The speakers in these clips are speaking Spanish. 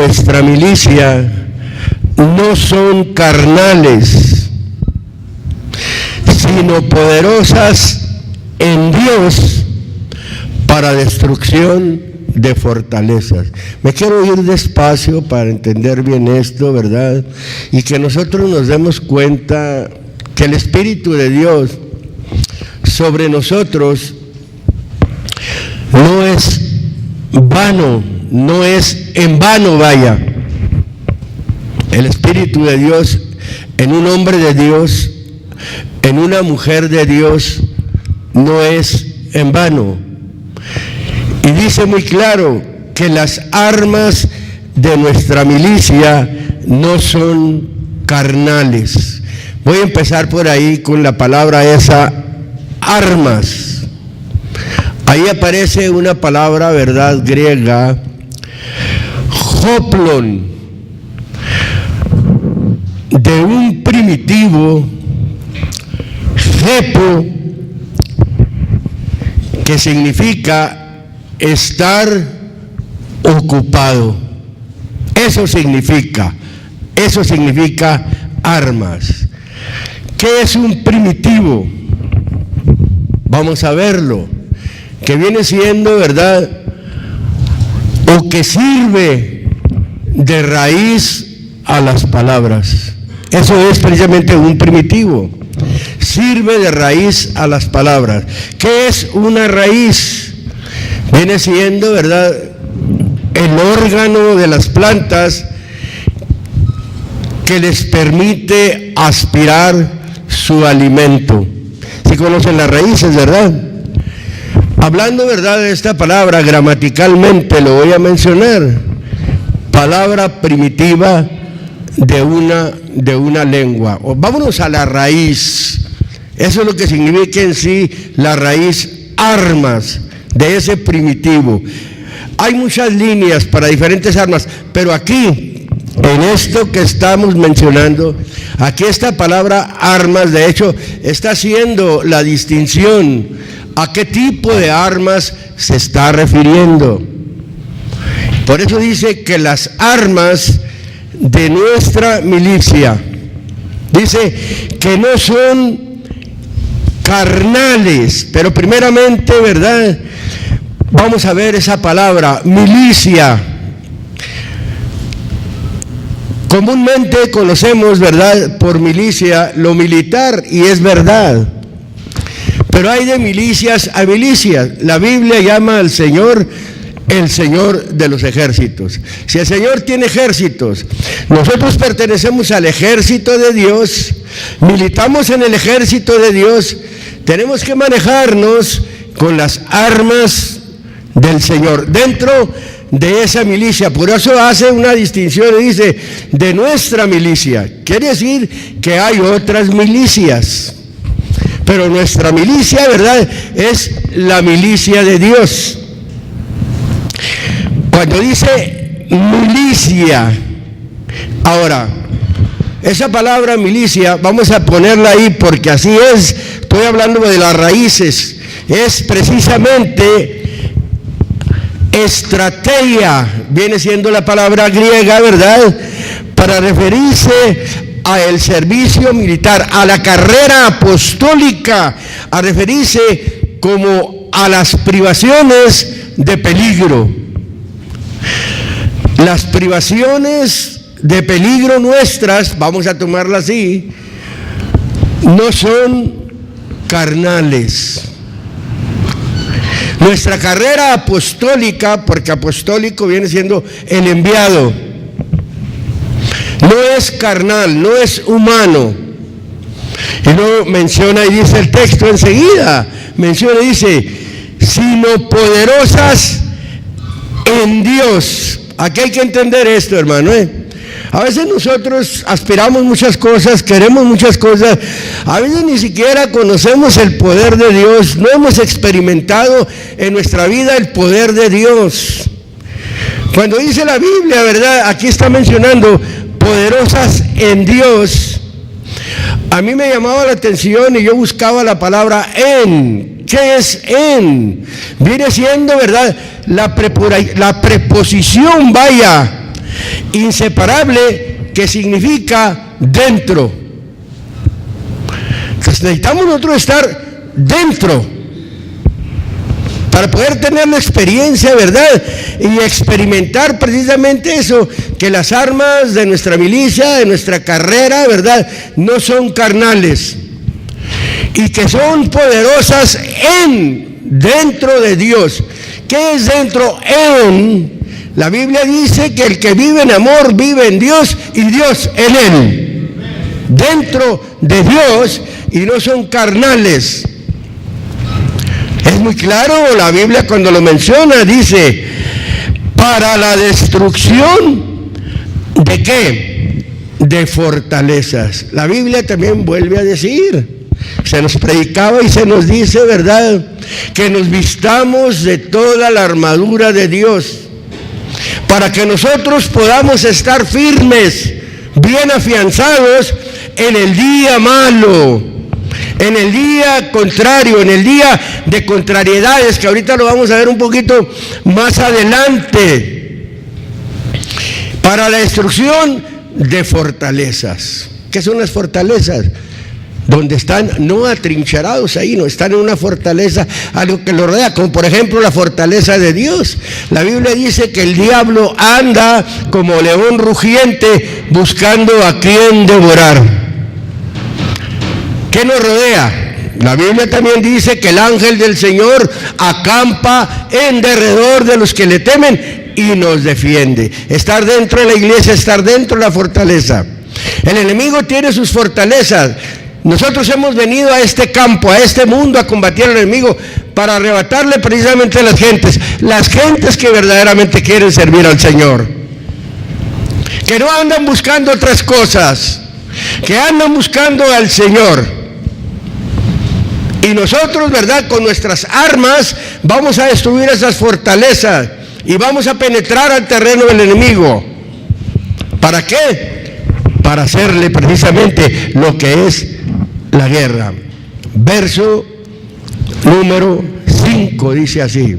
nuestra milicia no son carnales, sino poderosas en Dios para destrucción de fortalezas. Me quiero ir despacio para entender bien esto, ¿verdad? Y que nosotros nos demos cuenta que el Espíritu de Dios sobre nosotros no es vano, no es en vano, vaya. El Espíritu de Dios en un hombre de Dios, en una mujer de Dios, no es en vano. Y dice muy claro que las armas de nuestra milicia no son carnales. Voy a empezar por ahí con la palabra esa, armas. Ahí aparece una palabra, ¿verdad?, griega, hoplon, de un primitivo, hepo, que significa estar ocupado. Eso significa armas. ¿Qué es un primitivo? Vamos a verlo, que viene siendo, ¿verdad?, o que sirve de raíz a las palabras. Eso es precisamente un primitivo, sirve de raíz a las palabras. ¿Qué es una raíz? Viene siendo, ¿verdad?, el órgano de las plantas que les permite aspirar su alimento. Si conocen las raíces, ¿verdad? Hablando, ¿verdad?, de esta palabra, gramaticalmente lo voy a mencionar. Palabra primitiva de una lengua. Vámonos a la raíz. Eso es lo que significa en sí la raíz, armas de ese primitivo. Hay muchas líneas para diferentes armas, pero aquí, en esto que estamos mencionando, aquí esta palabra armas, de hecho, está haciendo la distinción a qué tipo de armas se está refiriendo. Por eso dice que las armas de nuestra milicia, dice que no son carnales, pero primeramente, ¿verdad?, vamos a ver esa palabra, milicia. Comúnmente conocemos, ¿verdad?, por milicia lo militar, y es verdad. Pero hay de milicias a milicias. La Biblia llama al Señor el Señor de los ejércitos. Si el Señor tiene ejércitos, nosotros pertenecemos al ejército de Dios, militamos en el ejército de Dios, tenemos que manejarnos con las armas del Señor dentro de esa milicia. Por eso hace una distinción y dice de nuestra milicia. Quiere decir que hay otras milicias, pero nuestra milicia, ¿verdad?, es la milicia de Dios. Cuando dice milicia, ahora, esa palabra milicia, vamos a ponerla ahí porque así es, estoy hablando de las raíces, es precisamente estrategia, viene siendo la palabra griega, ¿verdad?, para referirse al servicio militar, a la carrera apostólica, a referirse como a las privaciones de peligro. Las privaciones de peligro nuestras, vamos a tomarlas así, no son carnales. Nuestra carrera apostólica, porque apostólico viene siendo el enviado, no es carnal, no es humano. Y luego menciona y dice el texto enseguida, menciona y dice, sino poderosas en Dios. Aquí hay que entender esto, hermano, A veces nosotros aspiramos muchas cosas, queremos muchas cosas, a veces ni siquiera conocemos el poder de Dios, no hemos experimentado en nuestra vida el poder de Dios. Cuando dice la Biblia, ¿verdad?, aquí está mencionando poderosas en Dios. A mí me llamaba la atención y yo buscaba la palabra en. ¿Qué es en? Viene siendo, ¿verdad?, la preposición, vaya, inseparable, que significa dentro. Entonces necesitamos nosotros estar dentro para poder tener la experiencia, ¿verdad? Y experimentar precisamente eso, que las armas de nuestra milicia, de nuestra carrera, ¿verdad?, no son carnales, y que son poderosas dentro de Dios. ¿Qué es dentro? La Biblia dice que el que vive en amor vive en Dios y Dios en él. Dentro de Dios, y no son carnales. Es muy claro, la Biblia cuando lo menciona dice, para la destrucción ¿de qué? De fortalezas. La Biblia también vuelve a decir, se nos predicaba y se nos dice, ¿verdad?, que nos vistamos de toda la armadura de Dios, para que nosotros podamos estar firmes, bien afianzados en el día malo, en el día contrario, en el día de contrariedades, que ahorita lo vamos a ver un poquito más adelante. Para la destrucción de fortalezas. ¿Qué son las fortalezas? Donde están no atrincherados ahí, no están en una fortaleza, algo que lo rodea, como por ejemplo la fortaleza de Dios. La Biblia dice que el diablo anda como león rugiente buscando a quien devorar. ¿Qué nos rodea? La Biblia también dice que el ángel del Señor acampa en derredor de los que le temen y nos defiende. Estar dentro de la iglesia, estar dentro de la fortaleza. El enemigo tiene sus fortalezas. Nosotros hemos venido a este campo, a este mundo, a combatir al enemigo para arrebatarle precisamente a las gentes que verdaderamente quieren servir al Señor, que no andan buscando otras cosas, que andan buscando al Señor. Y nosotros, ¿verdad?, con nuestras armas vamos a destruir esas fortalezas y vamos a penetrar al terreno del enemigo. ¿Para qué? Para hacerle precisamente lo que es la guerra. Verso número 5 dice así: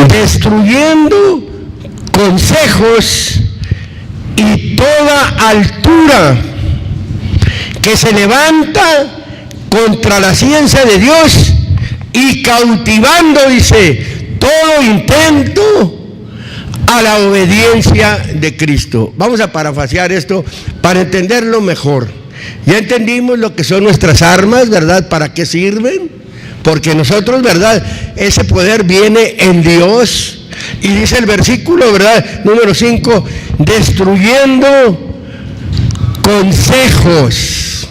destruyendo consejos y toda altura que se levanta contra la ciencia de Dios, y cautivando, dice, todo intento a la obediencia de Cristo. Vamos a parafrasear esto para entenderlo mejor. Ya entendimos lo que son nuestras armas, ¿verdad? ¿Para qué sirven? Porque nosotros, ¿verdad?, ese poder viene en Dios. Y dice el versículo, ¿verdad?, número 5, destruyendo consejos.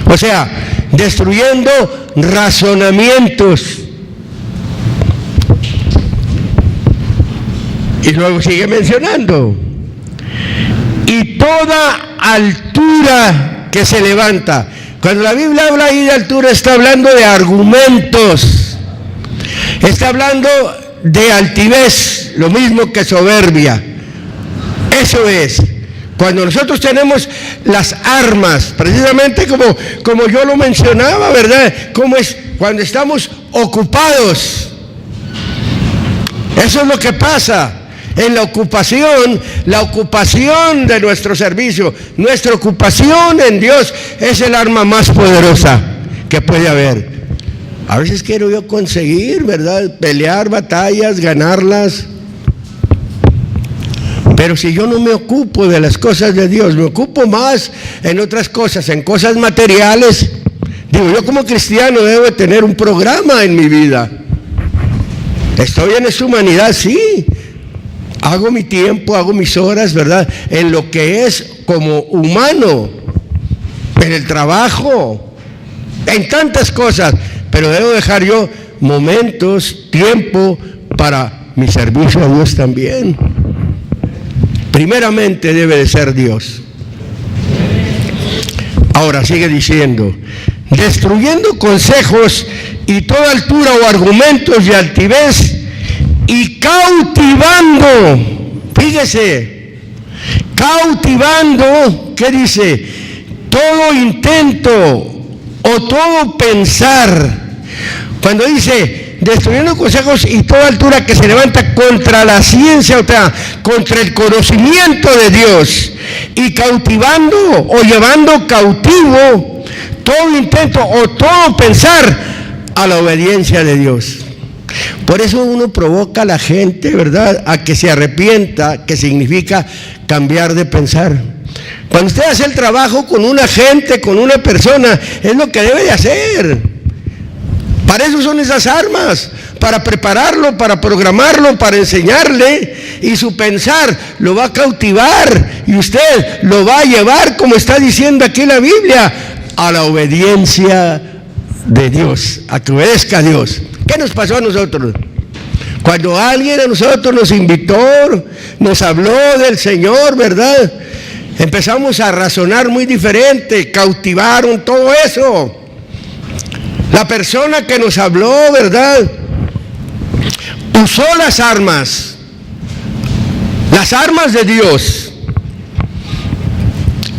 O sea, destruyendo razonamientos. Y luego sigue mencionando, y toda altura que se levanta. Cuando la Biblia habla ahí de altura, está hablando de argumentos, está hablando de altivez, lo mismo que soberbia. Eso es, cuando nosotros tenemos las armas, precisamente como yo lo mencionaba, ¿verdad? Como es cuando estamos ocupados. Eso es lo que pasa. En la ocupación de nuestro servicio, nuestra ocupación en Dios es el arma más poderosa que puede haber. A veces quiero yo conseguir, ¿verdad?, pelear batallas, ganarlas. Pero si yo no me ocupo de las cosas de Dios, me ocupo más en otras cosas, en cosas materiales. Digo, yo como cristiano debo de tener un programa en mi vida. Estoy en esa humanidad, sí. Hago mi tiempo, hago mis horas, ¿verdad?, en lo que es como humano, en el trabajo, en tantas cosas, pero debo dejar yo momentos, tiempo para mi servicio a Dios también. Primeramente debe de ser Dios. Ahora sigue diciendo, destruyendo consejos y toda altura o argumentos de altivez, y cautivando, fíjese, cautivando, ¿qué dice? Todo intento o todo pensar. Cuando dice destruyendo consejos y toda altura que se levanta contra la ciencia, o sea, contra el conocimiento de Dios, y cautivando o llevando cautivo todo intento o todo pensar a la obediencia de Dios. Por eso uno provoca a la gente, ¿verdad?, a que se arrepienta, que significa cambiar de pensar. Cuando usted hace el trabajo con una gente, con una persona, es lo que debe de hacer. Para eso son esas armas, para prepararlo, para programarlo, para enseñarle, y su pensar lo va a cautivar y usted lo va a llevar, como está diciendo aquí la Biblia, a la obediencia de Dios, a que obedezca a Dios. ¿Qué nos pasó a nosotros? Cuando alguien a nosotros nos invitó, nos habló del Señor, ¿verdad?, empezamos a razonar muy diferente, cautivaron todo eso. La persona que nos habló, ¿verdad?, usó las armas de Dios.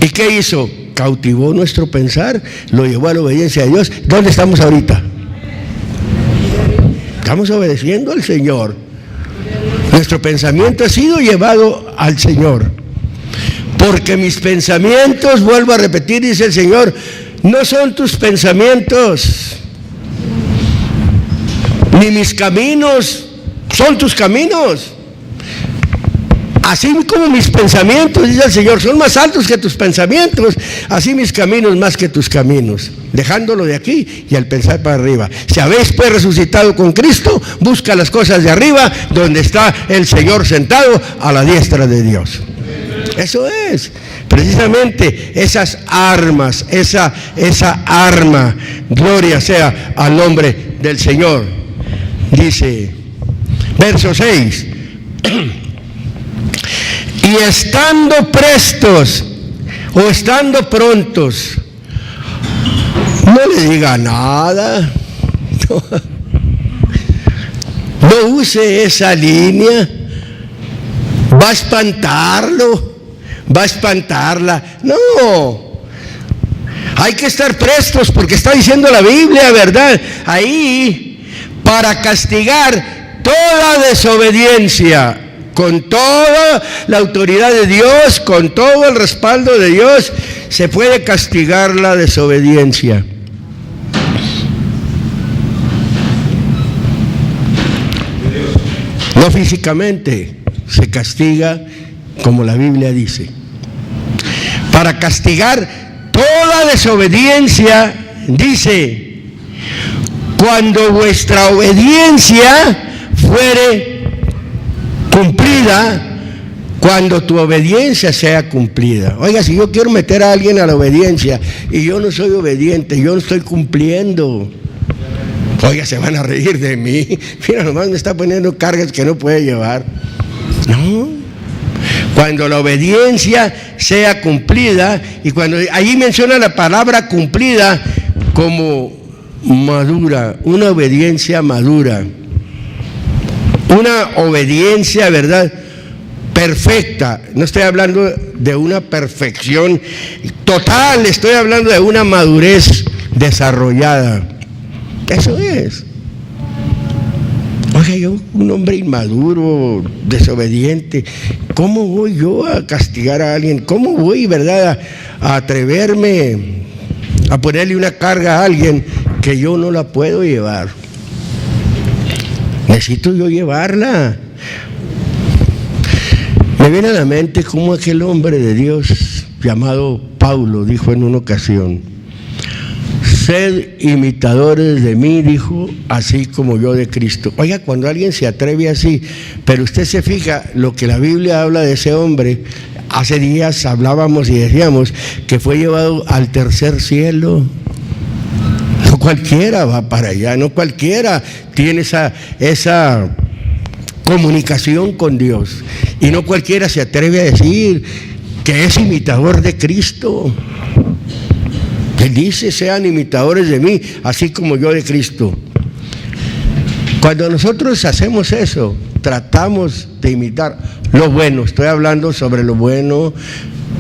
¿Y qué hizo? Cautivó nuestro pensar, lo llevó a la obediencia a Dios. ¿Dónde estamos ahorita? Estamos obedeciendo al Señor. Nuestro pensamiento ha sido llevado al Señor. Porque mis pensamientos, vuelvo a repetir, dice el Señor, no son tus pensamientos, ni mis caminos son tus caminos. Así como mis pensamientos, dice el Señor, son más altos que tus pensamientos, así mis caminos más que tus caminos. Dejándolo de aquí y al pensar para arriba. Si habéis pues resucitado con Cristo, busca las cosas de arriba, donde está el Señor sentado a la diestra de Dios. Eso es, precisamente esas armas, esa arma, gloria sea al nombre del Señor. Dice, verso 6, y estando prestos o estando prontos, no le diga nada, no use esa línea, va a espantarlo, va a espantarla. No, hay que estar prestos, porque está diciendo la Biblia, ¿verdad?, ahí, para castigar toda desobediencia, con toda la autoridad de Dios, con todo el respaldo de Dios, se puede castigar la desobediencia. No físicamente, se castiga como la Biblia dice. Para castigar toda desobediencia, dice, cuando vuestra obediencia fuere cumplida, cuando tu obediencia sea cumplida. Oiga, si yo quiero meter a alguien a la obediencia y yo no soy obediente, yo no estoy cumpliendo, oiga, se van a reír de mí. Mira, nomás me está poniendo cargas que no puede llevar. No, cuando la obediencia sea cumplida, y cuando ahí menciona la palabra cumplida como madura, una obediencia madura, una obediencia, ¿verdad?, perfecta. No estoy hablando de una perfección total, estoy hablando de una madurez desarrollada. Eso es. Oye, yo, un hombre inmaduro, desobediente, ¿cómo voy yo a castigar a alguien? ¿Cómo voy, verdad, a atreverme a ponerle una carga a alguien que yo no la puedo llevar? Necesito yo llevarla. Me viene a la mente cómo aquel hombre de Dios llamado Pablo dijo en una ocasión: sed imitadores de mí, dijo, así como yo de Cristo. Oiga, cuando alguien se atreve así, pero usted se fija lo que la Biblia habla de ese hombre. Hace días hablábamos y decíamos que fue llevado al tercer cielo. No cualquiera va para allá, no cualquiera tiene esa comunicación con Dios, y no cualquiera se atreve a decir que es imitador de Cristo. Él dice: sean imitadores de mí, así como yo de Cristo. Cuando nosotros hacemos eso, tratamos de imitar lo bueno. Estoy hablando sobre lo bueno,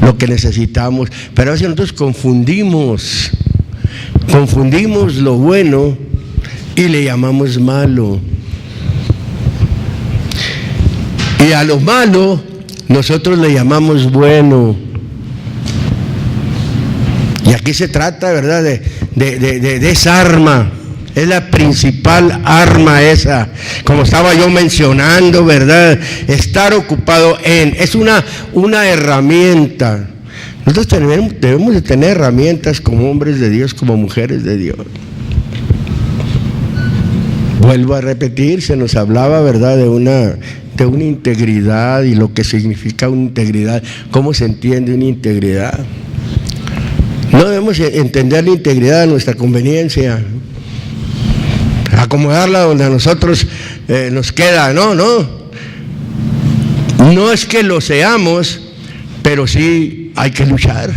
lo que necesitamos, pero a veces nosotros confundimos lo bueno, y le llamamos malo. Y a lo malo nosotros le llamamos bueno. Y aquí se trata, ¿verdad?, de esa arma. Es la principal arma esa, como estaba yo mencionando, ¿verdad? Estar ocupado es una herramienta. Nosotros debemos de tener herramientas como hombres de Dios, como mujeres de Dios. Vuelvo a repetir, se nos hablaba, ¿verdad?, de una integridad y lo que significa una integridad, cómo se entiende una integridad. No debemos entender la integridad a nuestra conveniencia, acomodarla donde a nosotros nos queda. No es que lo seamos, pero sí hay que luchar,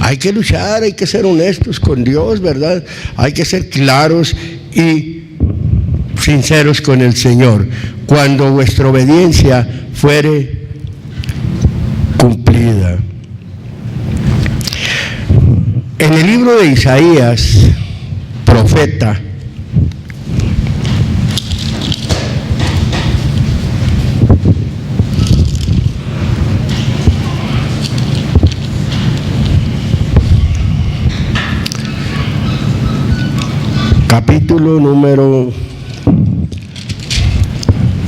hay que ser honestos con Dios, ¿verdad? Hay que ser claros y sinceros con el Señor, cuando vuestra obediencia fuere cumplida. En el libro de Isaías, profeta, capítulo número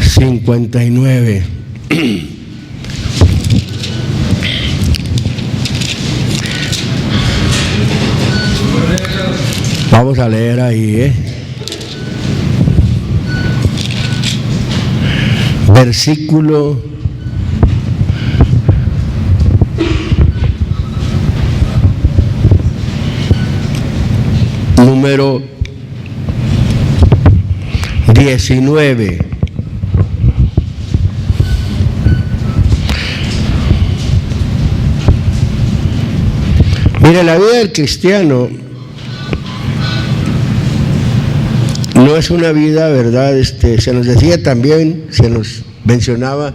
59. Vamos a leer ahí, versículo número 19. Mire, la vida del cristiano no es una vida, ¿verdad? Se nos decía también, se nos mencionaba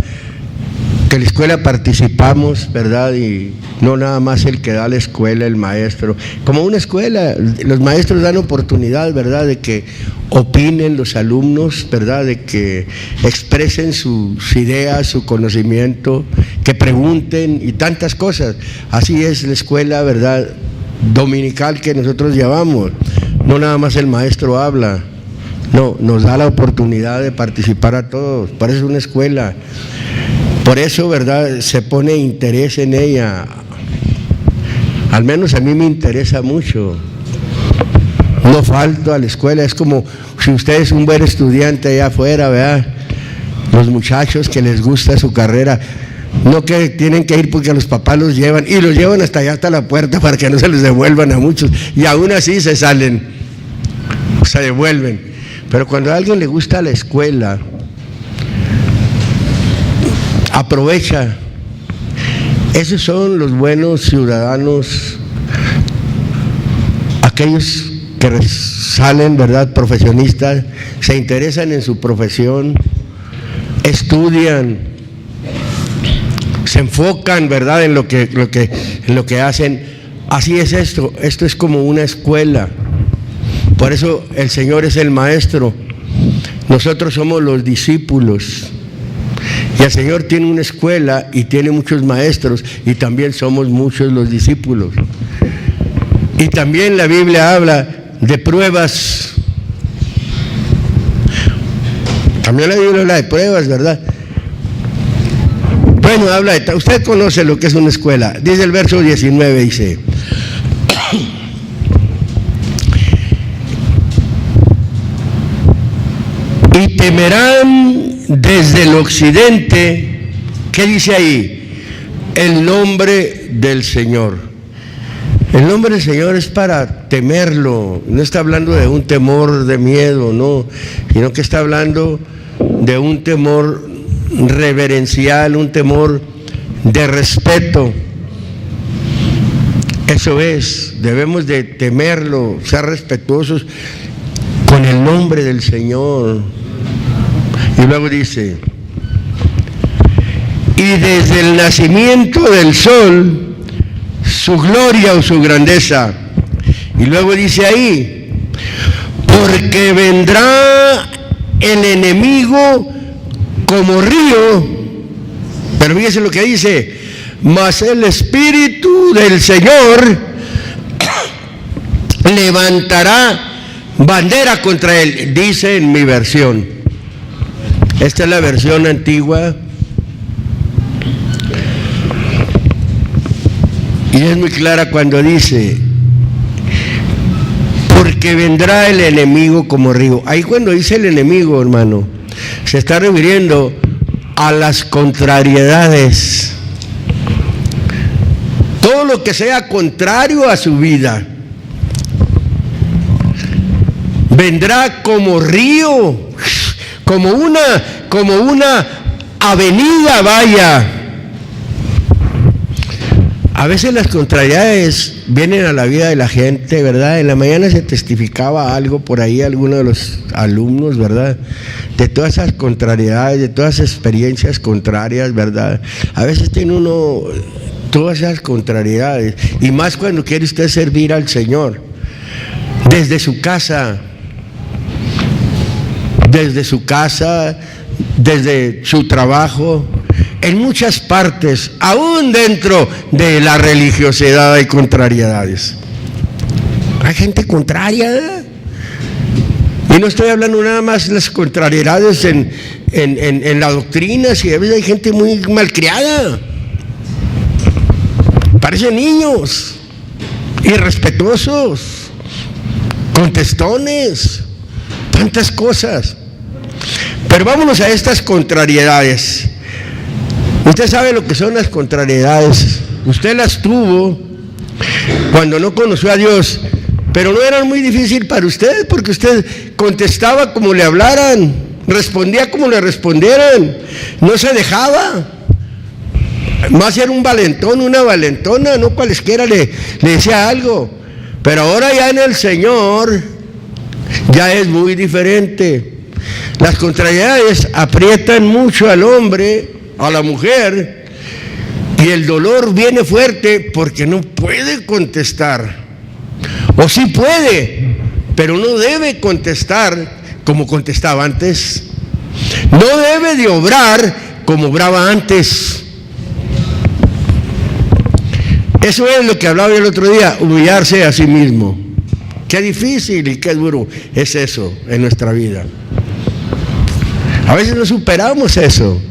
que en la escuela participamos, ¿verdad? Y no nada más el que da la escuela, el maestro. Como una escuela, los maestros dan oportunidad, ¿verdad?, de que opinen los alumnos, ¿verdad?, de que expresen sus ideas, su conocimiento, que pregunten y tantas cosas. Así es la escuela, ¿verdad?, dominical que nosotros llevamos. No nada más el maestro habla, no, nos da la oportunidad de participar a todos. Por eso es una escuela. Por eso, ¿verdad?, se pone interés en ella. Al menos a mí me interesa mucho. No falto a la escuela. Es como si usted es un buen estudiante allá afuera, ¿verdad? Los muchachos que les gusta su carrera, no que tienen que ir porque los papás los llevan, y los llevan hasta allá, hasta la puerta, para que no se les devuelvan a muchos. Y aún así se salen, se devuelven. Pero cuando a alguien le gusta la escuela, aprovecha. Esos son los buenos ciudadanos, aquellos que salen, ¿verdad?, profesionistas, se interesan en su profesión, estudian, se enfocan, ¿verdad?, en lo que hacen. Así es esto es como una escuela. Por eso el Señor es el maestro, nosotros somos los discípulos. Y el Señor tiene una escuela y tiene muchos maestros, y también somos muchos los discípulos. Y también la Biblia habla de pruebas. También la Biblia habla de pruebas, ¿verdad? Bueno, usted conoce lo que es una escuela. Dice el verso 19, dice: y temerán desde el occidente, ¿qué dice ahí? El nombre del Señor. El nombre del Señor es para temerlo. No está hablando de un temor de miedo, no, sino que está hablando de un temor reverencial, un temor de respeto. Eso es, debemos de temerlo, ser respetuosos con el nombre del Señor. Y luego dice: y desde el nacimiento del sol, su gloria o su grandeza. Y luego dice ahí: porque vendrá el enemigo como río, pero fíjese lo que dice, mas el Espíritu del Señor levantará bandera contra él, dice en mi versión. Esta es la versión antigua y es muy clara cuando dice, porque vendrá el enemigo como río. Ahí cuando dice el enemigo, hermano, se está refiriendo a las contrariedades, todo lo que sea contrario a su vida. Vendrá como río, como una avenida, vaya. A veces las contrariedades vienen a la vida de la gente, ¿verdad? En la mañana se testificaba algo por ahí, alguno de los alumnos, ¿verdad? De todas esas contrariedades, de todas esas experiencias contrarias, ¿verdad? A veces tiene uno todas esas contrariedades, y más cuando quiere usted servir al Señor, desde su casa, desde su trabajo, en muchas partes, aún dentro de la religiosidad hay contrariedades. Hay gente contraria. Y no estoy hablando nada más de las contrariedades en la doctrina, si a veces hay gente muy malcriada. Parecen niños, irrespetuosos, contestones, tantas cosas. Pero vámonos a estas contrariedades. Usted sabe lo que son las contrariedades. Usted las tuvo cuando no conoció a Dios, pero no eran muy difíciles para usted, porque usted contestaba como le hablaran, respondía como le respondieran, no se dejaba. Más era un valentón, una valentona, no cualesquiera le decía algo. Pero ahora ya en el Señor ya es muy diferente. Las contrariedades aprietan mucho al hombre, a la mujer, y el dolor viene fuerte porque no puede contestar. O sí puede, pero no debe contestar como contestaba antes. No debe de obrar como obraba antes. Eso es lo que hablaba yo el otro día, humillarse a sí mismo. Qué difícil y qué duro es eso en nuestra vida. A veces no superamos eso.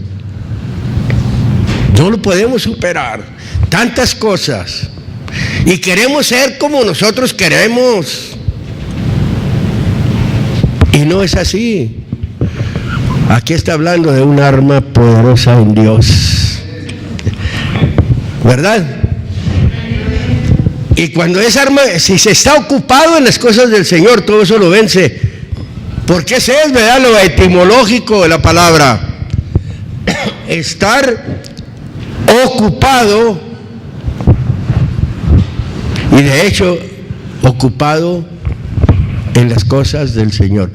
No lo podemos superar. Tantas cosas. Y queremos ser como nosotros queremos. Y no es así. Aquí está hablando de un arma poderosa en Dios. ¿Verdad? Y cuando esa arma, si se está ocupado en las cosas del Señor, todo eso lo vence. Porque ese es, ¿verdad?, lo etimológico de la palabra. Estar ocupado, y de hecho ocupado en las cosas del Señor.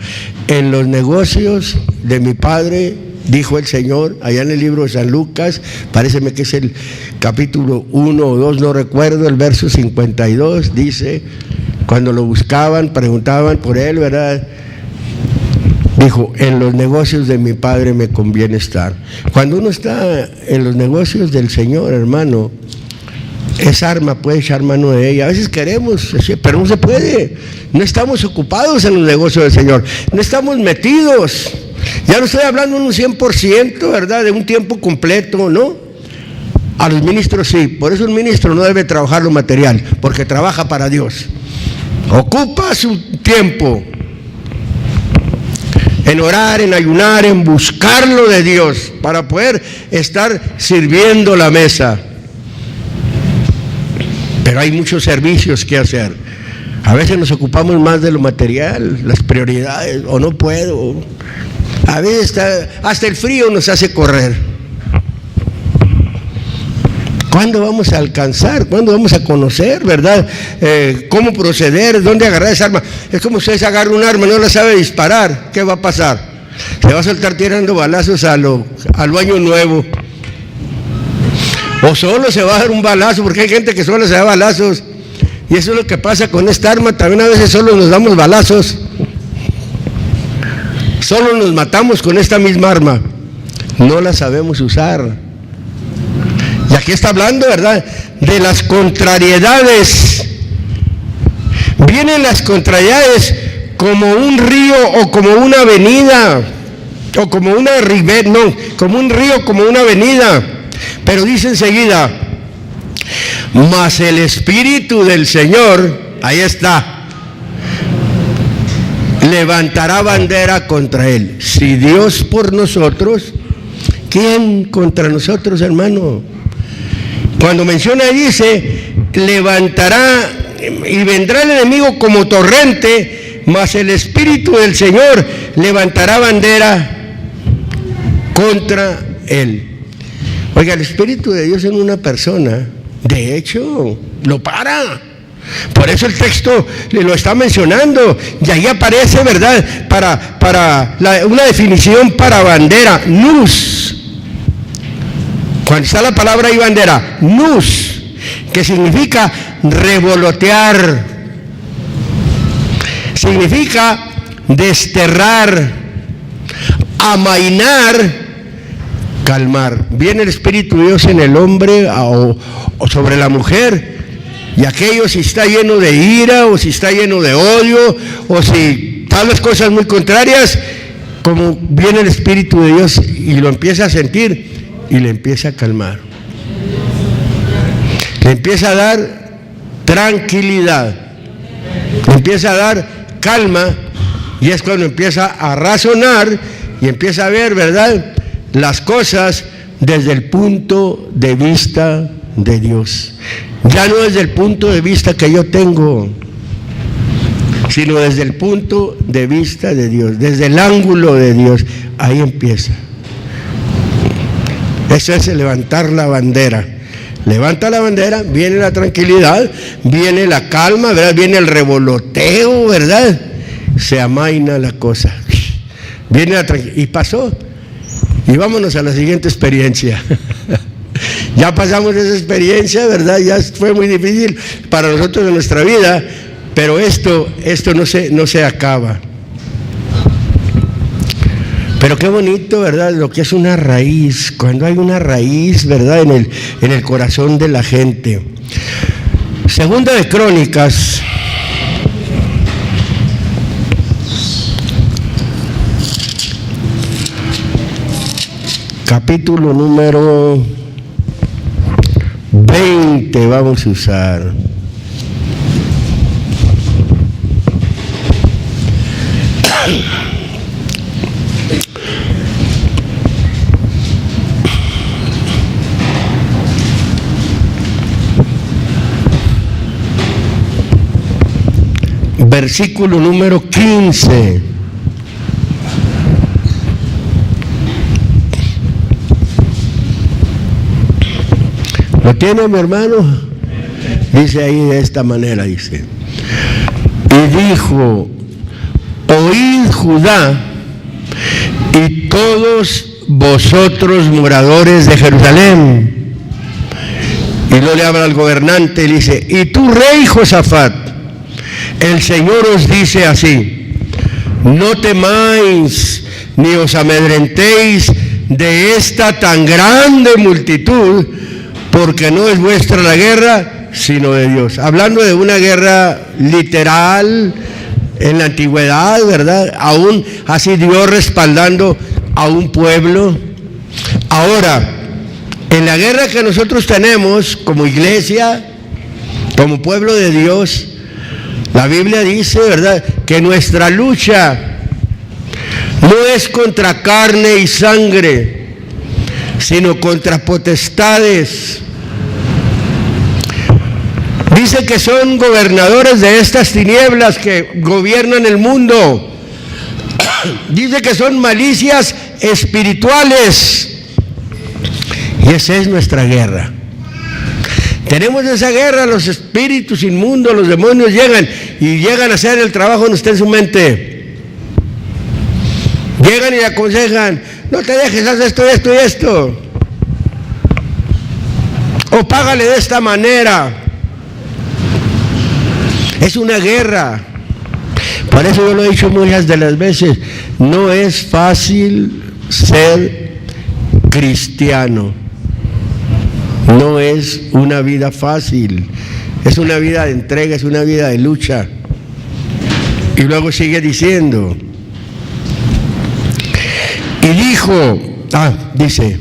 En los negocios de mi Padre, dijo el Señor, allá en el libro de San Lucas, paréceme que es el capítulo 1 o 2, no recuerdo, el verso 52, dice, cuando lo buscaban, preguntaban por él, ¿verdad? Dijo, en los negocios de mi Padre me conviene estar. Cuando uno está en los negocios del Señor, hermano, esa arma puede echar mano de ella. A veces queremos, pero no se puede. No estamos ocupados en los negocios del Señor. No estamos metidos. Ya no estoy hablando en un 100%, ¿verdad? De un tiempo completo, ¿no? A los ministros sí. Por eso un ministro no debe trabajar lo material, porque trabaja para Dios. Ocupa su tiempo en orar, en ayunar, en buscarlo de Dios, para poder estar sirviendo la mesa. Pero hay muchos servicios que hacer. A veces nos ocupamos más de lo material, las prioridades, o no puedo. A veces hasta el frío nos hace correr. ¿Cuándo vamos a alcanzar? ¿Cuándo vamos a conocer, verdad? ¿Cómo proceder? ¿Dónde agarrar esa arma? Es como ustedes agarran un arma y no la sabe disparar. ¿Qué va a pasar? Se va a soltar tirando balazos al año nuevo. O solo se va a dar un balazo, porque hay gente que solo se da balazos. Y eso es lo que pasa con esta arma. También a veces solo nos damos balazos. solo nos matamos con esta misma arma. No la sabemos usar. Y aquí está hablando, ¿verdad?, de las contrariedades. Vienen las contrariedades como un río o como una avenida, o como una ribera, no, como un río, como una avenida. Pero dice enseguida, mas el Espíritu del Señor, ahí está, levantará bandera contra él. Si Dios por nosotros, ¿quién contra nosotros, hermano? Cuando menciona, dice, levantará y vendrá el enemigo como torrente, mas el Espíritu del Señor levantará bandera contra él. Oiga, el Espíritu de Dios en una persona, de hecho, lo para. Por eso el texto lo está mencionando, y ahí aparece, ¿verdad?, una definición para bandera, nous. Cuando está la palabra ahí, bandera, nous, que significa revolotear, significa desterrar, amainar, calmar. Viene el Espíritu de Dios en el hombre o sobre la mujer, y aquello, si está lleno de ira, o si está lleno de odio, o si tal las cosas muy contrarias, como viene el Espíritu de Dios y lo empieza a sentir y le empieza a calmar, le empieza a dar tranquilidad, le empieza a dar calma, y es cuando empieza a razonar y empieza a ver, ¿verdad?, las cosas desde el punto de vista de Dios. Ya no desde el punto de vista que yo tengo, sino desde el punto de vista de Dios, desde el ángulo de Dios. Ahí empieza. Eso es levantar la bandera. Levanta la bandera, viene la tranquilidad, viene la calma, ¿verdad?, viene el revoloteo, ¿verdad?, se amaina la cosa, viene la tranquilidad, y pasó. Y vámonos a la siguiente experiencia. Ya pasamos esa experiencia, ¿verdad? Ya fue muy difícil para nosotros en nuestra vida, pero esto no se acaba. Pero qué bonito, ¿verdad?, lo que es una raíz, cuando hay una raíz, ¿verdad?, en el corazón de la gente. Segunda de Crónicas, capítulo número 20 vamos a usar. Versículo número 15. ¿Lo tiene, mi hermano? Dice ahí de esta manera, dice: y dijo, oíd Judá y todos vosotros moradores de Jerusalén. Y luego le habla al gobernante y le dice: y tú, rey Josafat, el Señor os dice así: no temáis ni os amedrentéis de esta tan grande multitud, porque no es vuestra la guerra, sino de Dios. Hablando de una guerra literal en la antigüedad, ¿verdad? Aún así Dios respaldando a un pueblo. Ahora, en la guerra que nosotros tenemos como iglesia, como pueblo de Dios, la Biblia dice, ¿verdad?, que nuestra lucha no es contra carne y sangre, sino contra potestades. Dice que son gobernadores de estas tinieblas que gobiernan el mundo. Dice que son malicias espirituales. Y esa es nuestra guerra. Tenemos esa guerra, los espíritus inmundos, los demonios llegan a hacer el trabajo donde está en su mente. Llegan y le aconsejan: no te dejes, haz esto, esto y esto. O págale de esta manera. Es una guerra. Por eso yo lo he dicho muchas de las veces, no es fácil ser cristiano. No es una vida fácil, es una vida de entrega, es una vida de lucha. Y luego sigue diciendo, y dijo, dice,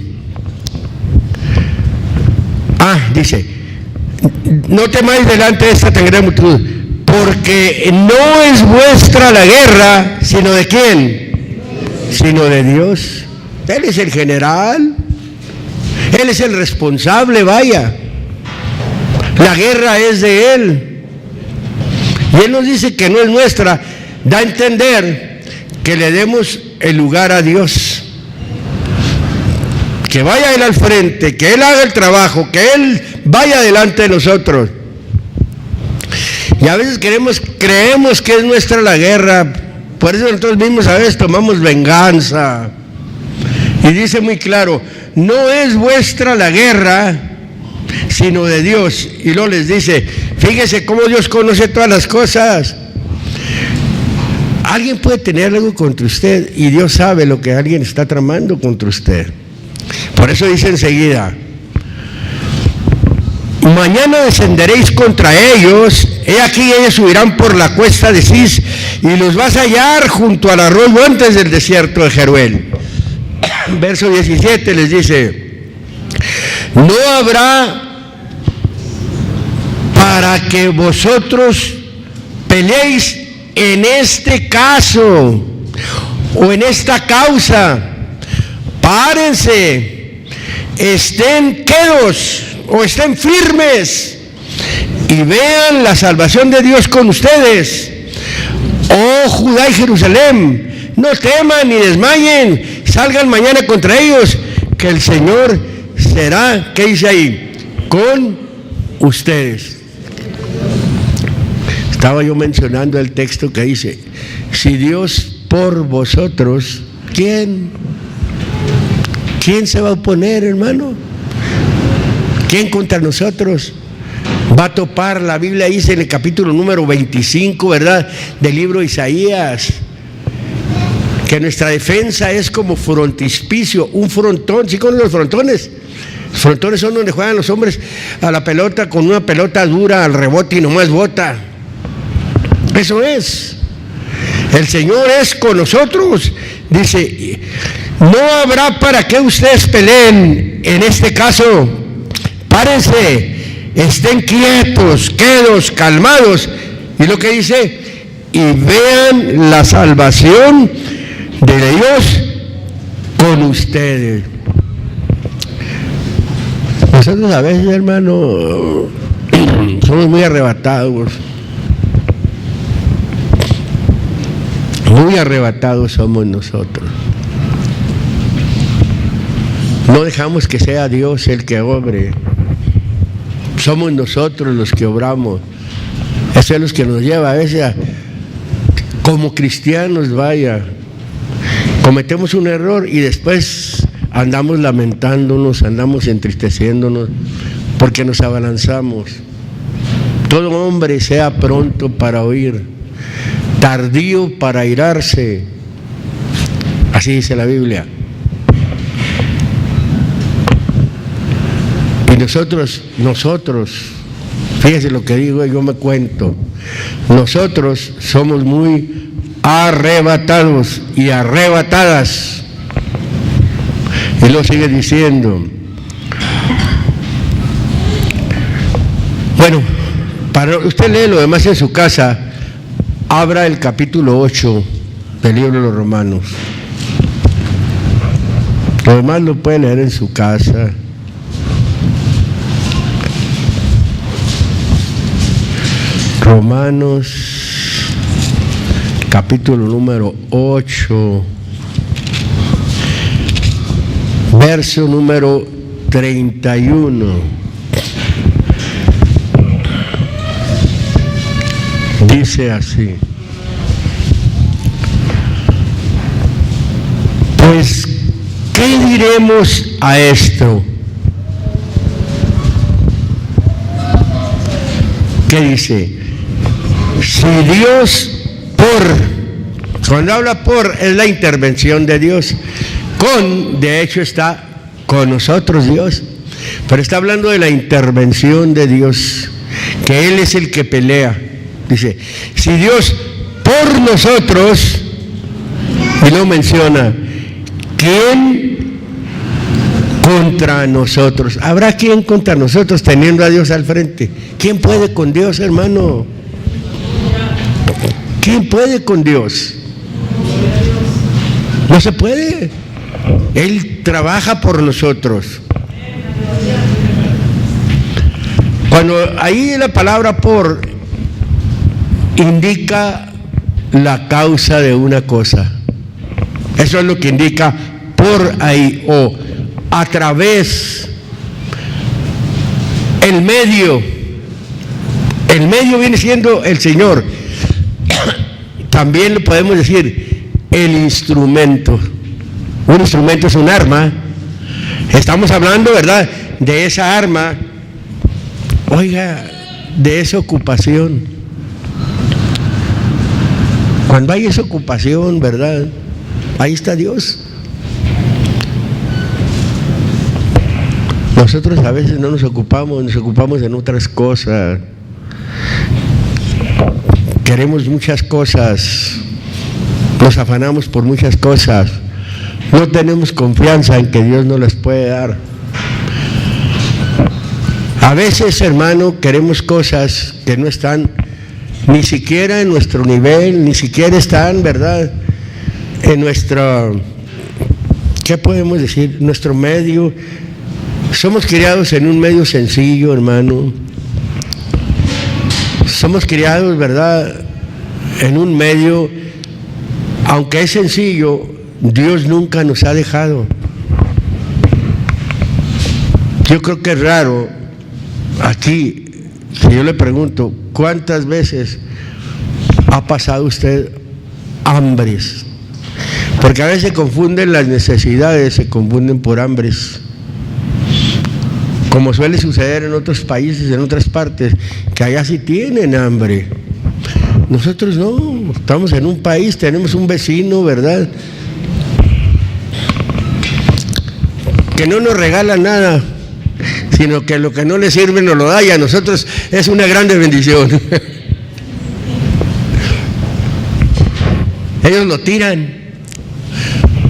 no temáis delante de esta tan gran multitud, porque no es vuestra la guerra, sino ¿de quién? Sino de Dios. Él es el general, Él es el responsable, vaya. La guerra es de Él. Y Él nos dice que no es nuestra, da a entender que le demos el lugar a Dios. Que vaya Él al frente, que Él haga el trabajo, que Él vaya delante de nosotros. Y a veces creemos que es nuestra la guerra, por eso nosotros mismos a veces tomamos venganza. Y dice muy claro, no es vuestra la guerra, sino de Dios. Y luego les dice, fíjese cómo Dios conoce todas las cosas. Alguien puede tener algo contra usted y Dios sabe lo que alguien está tramando contra usted. Por eso dice enseguida, mañana descenderéis contra ellos, he aquí ellos subirán por la cuesta de Cis y los vas a hallar junto al arroyo antes del desierto de Jeruel. Verso 17 les dice, no habrá para que vosotros peleéis en este caso o en esta causa. Párense, estén quedos o estén firmes y vean la salvación de Dios con ustedes. Oh Judá y Jerusalén, no teman ni desmayen, salgan mañana contra ellos, que el Señor será, ¿qué dice ahí? Con ustedes. Estaba yo mencionando el texto que dice, si Dios por vosotros, ¿quién se va a oponer, hermano? ¿Quién contra nosotros? Va a topar, la Biblia dice en el capítulo número 25, ¿verdad?, del libro de Isaías, que nuestra defensa es como frontispicio, un frontón. ¿Sí conocen los frontones? Los frontones son donde juegan los hombres a la pelota con una pelota dura al rebote y nomás bota. Eso es. El Señor es con nosotros. Dice, no habrá para que ustedes peleen en este caso. Párense, estén quietos, quedos, calmados. Y lo que dice, y vean la salvación de Dios con ustedes. Nosotros a veces, hermano, somos muy arrebatados. Muy arrebatados somos nosotros. No dejamos que sea Dios el que obre. Somos nosotros los que obramos. Eso es lo que nos lleva a veces como cristianos, vaya, cometemos un error y después andamos lamentándonos, andamos entristeciéndonos porque nos abalanzamos. Todo hombre sea pronto para oír, tardío para airarse. Así dice la Biblia. Y nosotros, fíjese lo que digo, yo me cuento, nosotros somos muy arrebatados y arrebatadas. Y lo sigue diciendo. Bueno, para usted lee lo demás en su casa, abra el capítulo 8 del libro de los Romanos. Lo demás lo puede leer en su casa. Romanos, capítulo número 8, verso número 31. Dice así: pues, ¿qué diremos a esto? ¿Qué dice? Si Dios por Cuando habla por, es la intervención de Dios. Con, de hecho, está con nosotros Dios. Pero está hablando de la intervención de Dios, que Él es el que pelea. Dice, si Dios por nosotros, y lo menciona, ¿quién contra nosotros? ¿Habrá quién contra nosotros teniendo a Dios al frente? ¿Quién puede con Dios, hermano? ¿Quién puede con Dios? No se puede. Él trabaja por nosotros. Cuando ahí la palabra por indica la causa de una cosa. Eso es lo que indica por ahí, o a través. El medio viene siendo el Señor. También le podemos decir el instrumento. Un instrumento es un arma. Estamos hablando, ¿verdad?, de esa arma. Oiga, de esa ocupación. Cuando hay esa ocupación, ¿verdad?, ahí está Dios. Nosotros a veces no nos ocupamos en otras cosas. Queremos muchas cosas, nos afanamos por muchas cosas, no tenemos confianza en que Dios nos las puede dar. A veces, hermano, queremos cosas que no están ni siquiera en nuestro nivel, ni siquiera están, ¿verdad?, en nuestro, ¿qué podemos decir?, nuestro medio. Somos criados en un medio sencillo, hermano. Somos criados, ¿verdad?, en un medio, aunque es sencillo, Dios nunca nos ha dejado. Yo creo que es raro aquí, si yo le pregunto, ¿cuántas veces ha pasado usted hambres? Porque a veces se confunden las necesidades, se confunden por hambres. Como suele suceder en otros países, en otras partes, que allá sí tienen hambre. Nosotros no, estamos en un país, tenemos un vecino, ¿verdad?, que no nos regala nada, sino que lo que no le sirve nos lo da, y a nosotros es una grande bendición. Ellos lo tiran,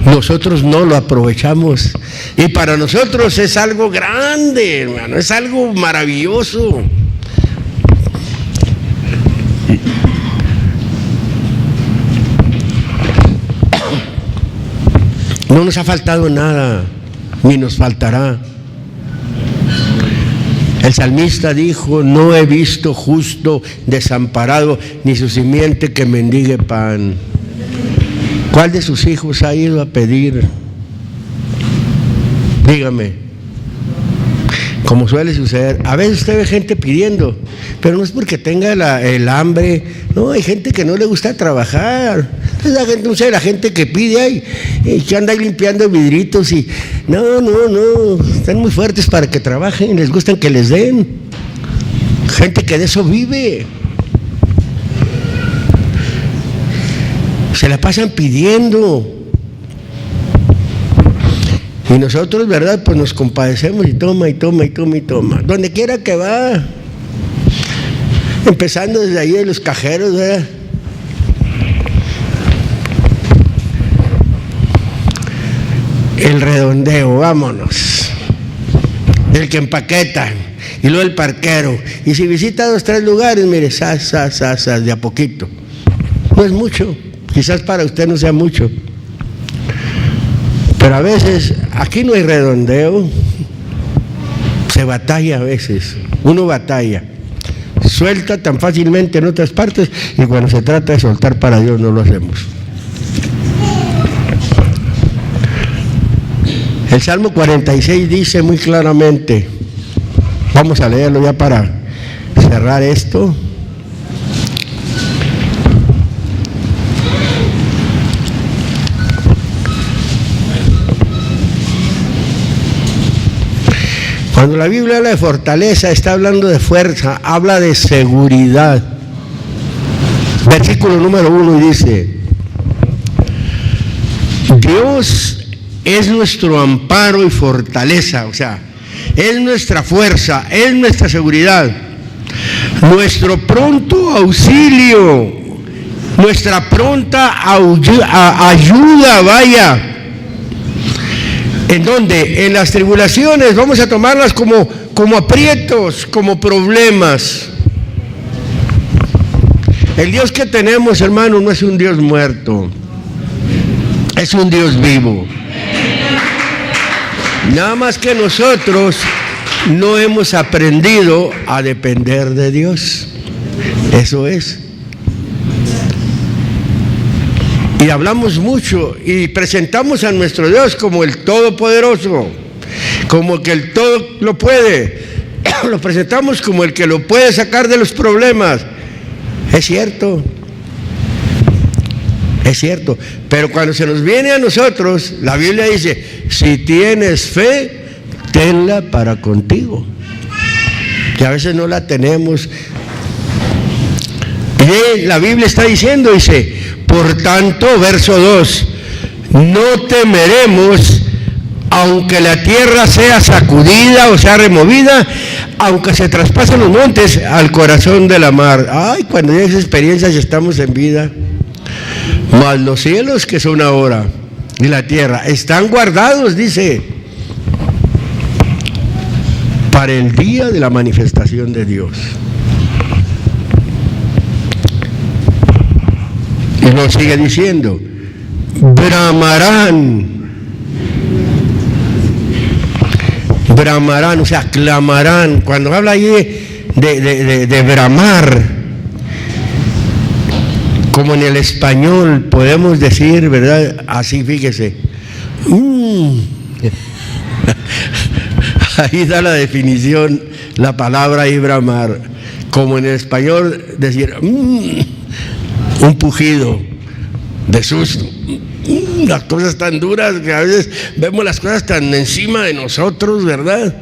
nosotros no lo aprovechamos, y para nosotros es algo grande, hermano, es algo maravilloso. No nos ha faltado nada, ni nos faltará. El salmista dijo, no he visto justo desamparado, ni su simiente que mendigue pan. ¿Cuál de sus hijos ha ido a pedir? Dígame. Como suele suceder, a veces usted ve gente pidiendo, pero no es porque tenga el hambre. No, hay gente que no le gusta trabajar. La gente, no sé, la gente que pide ahí, que anda ahí limpiando vidritos y no, están muy fuertes para que trabajen, les gustan que les den. Gente que de eso vive. Se la pasan pidiendo. Y nosotros, ¿verdad?, pues nos compadecemos y toma. Donde quiera que va. Empezando desde ahí de los cajeros, ¿verdad? El redondeo, vámonos. El que empaqueta. Y luego el parquero. Y si visita 2, 3 lugares, mire, de a poquito. No es mucho. Quizás para usted no sea mucho. Pero a veces, aquí no hay redondeo. Se batalla a veces. Uno batalla. Suelta tan fácilmente en otras partes, y cuando se trata de soltar para Dios no lo hacemos. El Salmo 46 dice muy claramente, vamos a leerlo ya para cerrar esto. Cuando la Biblia habla de fortaleza, está hablando de fuerza, habla de seguridad. versículo número 1, y dice: Dios es nuestro amparo y fortaleza, o sea, es nuestra fuerza, es nuestra seguridad, nuestro pronto auxilio, nuestra pronta ayuda, vaya. ¿En dónde? En las tribulaciones. Vamos a tomarlas como aprietos, como problemas. El Dios que tenemos, hermano, no es un Dios muerto, es un Dios vivo. Nada más que nosotros no hemos aprendido a depender de Dios. Eso es. Y hablamos mucho y presentamos a nuestro Dios como el Todopoderoso, como que el todo lo puede. Lo presentamos como el que lo puede sacar de los problemas. Es cierto, pero cuando se nos viene a nosotros, la Biblia dice: si tienes fe, tenla para contigo. Que a veces no la tenemos. Y la Biblia está diciendo, dice: por tanto, verso 2, no temeremos, aunque la tierra sea sacudida o sea removida, aunque se traspasen los montes al corazón de la mar. Ay, cuando hay esas experiencias estamos en vida. Mas los cielos que son ahora y la tierra están guardados, dice, para el día de la manifestación de Dios. Y nos sigue diciendo: bramarán, o sea, clamarán. Cuando habla ahí de bramar, como en el español podemos decir, ¿verdad? Así, fíjese. Ahí da la definición, la palabra ahí, bramar. Como en el español decir, un pujido de susto. Las cosas tan duras que a veces vemos las cosas tan encima de nosotros, ¿verdad?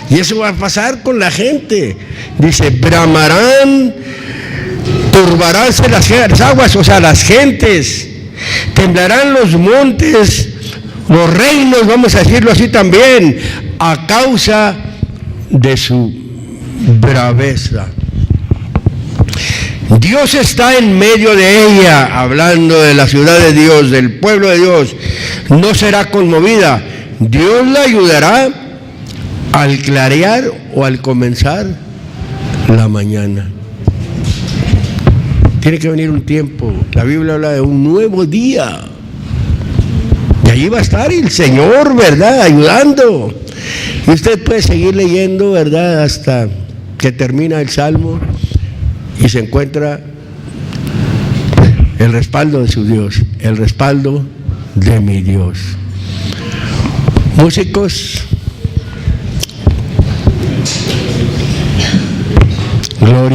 Y eso va a pasar con la gente. Dice: bramarán, turbaránse las aguas, o sea, las gentes, temblarán los montes, los reinos, vamos a decirlo así también, a causa de su braveza. Dios está en medio de ella, hablando de la ciudad de Dios, del pueblo de Dios. No será conmovida. Dios la ayudará al clarear o al comenzar la mañana. Tiene que venir un tiempo. La Biblia habla de un nuevo día. Y allí va a estar el Señor, ¿verdad?, ayudando. Y usted puede seguir leyendo, ¿verdad?, hasta que termina el Salmo y se encuentra el respaldo de su Dios, el respaldo de mi Dios. Músicos, gloria.